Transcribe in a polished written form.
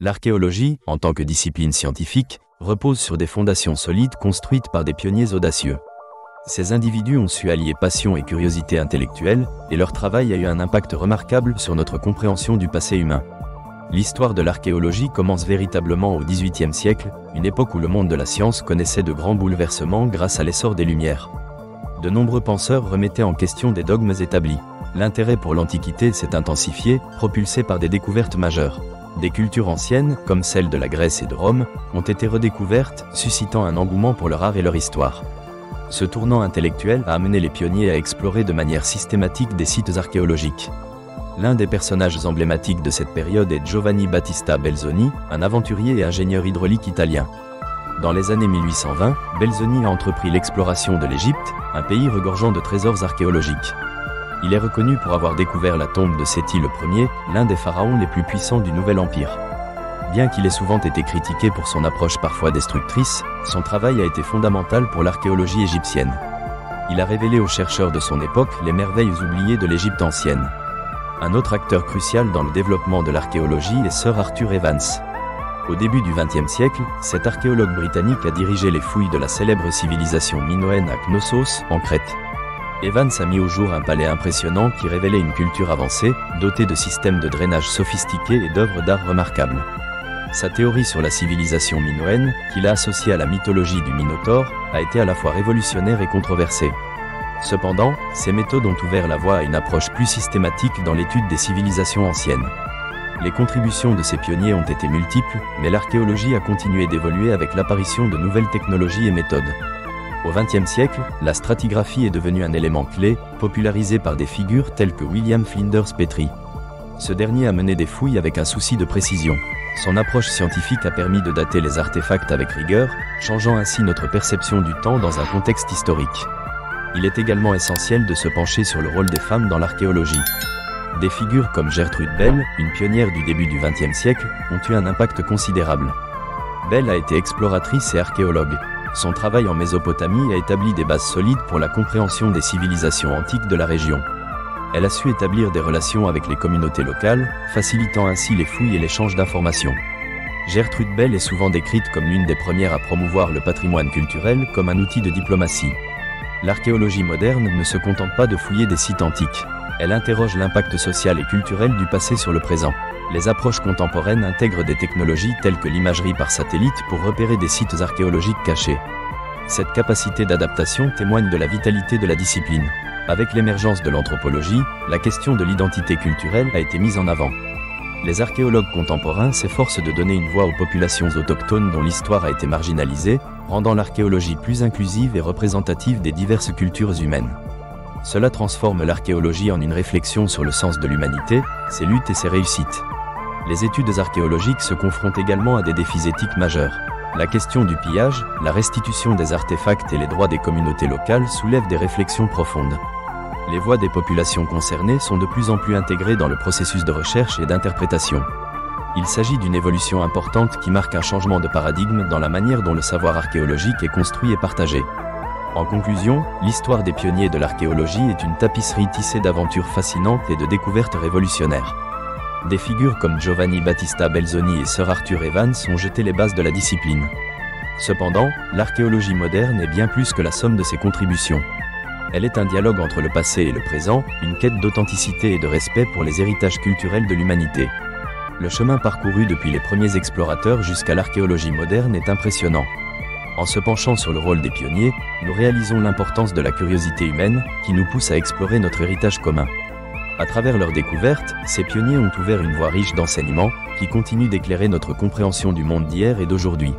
L'archéologie, en tant que discipline scientifique, repose sur des fondations solides construites par des pionniers audacieux. Ces individus ont su allier passion et curiosité intellectuelle, et leur travail a eu un impact remarquable sur notre compréhension du passé humain. L'histoire de l'archéologie commence véritablement au XVIIIe siècle, une époque où le monde de la science connaissait de grands bouleversements grâce à l'essor des Lumières. De nombreux penseurs remettaient en question des dogmes établis. L'intérêt pour l'Antiquité s'est intensifié, propulsé par des découvertes majeures. Des cultures anciennes, comme celles de la Grèce et de Rome, ont été redécouvertes, suscitant un engouement pour leur art et leur histoire. Ce tournant intellectuel a amené les pionniers à explorer de manière systématique des sites archéologiques. L'un des personnages emblématiques de cette période est Giovanni Battista Belzoni, un aventurier et ingénieur hydraulique italien. Dans les années 1820, Belzoni a entrepris l'exploration de l'Égypte, un pays regorgeant de trésors archéologiques. Il est reconnu pour avoir découvert la tombe de Séti Ier, l'un des pharaons les plus puissants du Nouvel Empire. Bien qu'il ait souvent été critiqué pour son approche parfois destructrice, son travail a été fondamental pour l'archéologie égyptienne. Il a révélé aux chercheurs de son époque les merveilles oubliées de l'Égypte ancienne. Un autre acteur crucial dans le développement de l'archéologie est Sir Arthur Evans. Au début du XXe siècle, cet archéologue britannique a dirigé les fouilles de la célèbre civilisation minoenne à Knossos, en Crète. Evans a mis au jour un palais impressionnant qui révélait une culture avancée, dotée de systèmes de drainage sophistiqués et d'œuvres d'art remarquables. Sa théorie sur la civilisation minoenne, qu'il a associée à la mythologie du Minotaure, a été à la fois révolutionnaire et controversée. Cependant, ces méthodes ont ouvert la voie à une approche plus systématique dans l'étude des civilisations anciennes. Les contributions de ces pionniers ont été multiples, mais l'archéologie a continué d'évoluer avec l'apparition de nouvelles technologies et méthodes. Au XXe siècle, la stratigraphie est devenue un élément clé, popularisé par des figures telles que William Flinders Petrie. Ce dernier a mené des fouilles avec un souci de précision. Son approche scientifique a permis de dater les artefacts avec rigueur, changeant ainsi notre perception du temps dans un contexte historique. Il est également essentiel de se pencher sur le rôle des femmes dans l'archéologie. Des figures comme Gertrude Bell, une pionnière du début du XXe siècle, ont eu un impact considérable. Bell a été exploratrice et archéologue. Son travail en Mésopotamie a établi des bases solides pour la compréhension des civilisations antiques de la région. Elle a su établir des relations avec les communautés locales, facilitant ainsi les fouilles et l'échange d'informations. Gertrude Bell est souvent décrite comme l'une des premières à promouvoir le patrimoine culturel comme un outil de diplomatie. L'archéologie moderne ne se contente pas de fouiller des sites antiques. Elle interroge l'impact social et culturel du passé sur le présent. Les approches contemporaines intègrent des technologies telles que l'imagerie par satellite pour repérer des sites archéologiques cachés. Cette capacité d'adaptation témoigne de la vitalité de la discipline. Avec l'émergence de l'anthropologie, la question de l'identité culturelle a été mise en avant. Les archéologues contemporains s'efforcent de donner une voix aux populations autochtones dont l'histoire a été marginalisée, rendant l'archéologie plus inclusive et représentative des diverses cultures humaines. Cela transforme l'archéologie en une réflexion sur le sens de l'humanité, ses luttes et ses réussites. Les études archéologiques se confrontent également à des défis éthiques majeurs. La question du pillage, la restitution des artefacts et les droits des communautés locales soulèvent des réflexions profondes. Les voix des populations concernées sont de plus en plus intégrées dans le processus de recherche et d'interprétation. Il s'agit d'une évolution importante qui marque un changement de paradigme dans la manière dont le savoir archéologique est construit et partagé. En conclusion, l'histoire des pionniers de l'archéologie est une tapisserie tissée d'aventures fascinantes et de découvertes révolutionnaires. Des figures comme Giovanni Battista Belzoni et Sir Arthur Evans ont jeté les bases de la discipline. Cependant, l'archéologie moderne est bien plus que la somme de ses contributions. Elle est un dialogue entre le passé et le présent, une quête d'authenticité et de respect pour les héritages culturels de l'humanité. Le chemin parcouru depuis les premiers explorateurs jusqu'à l'archéologie moderne est impressionnant. En se penchant sur le rôle des pionniers, nous réalisons l'importance de la curiosité humaine, qui nous pousse à explorer notre héritage commun. À travers leurs découvertes, ces pionniers ont ouvert une voie riche d'enseignements, qui continue d'éclairer notre compréhension du monde d'hier et d'aujourd'hui.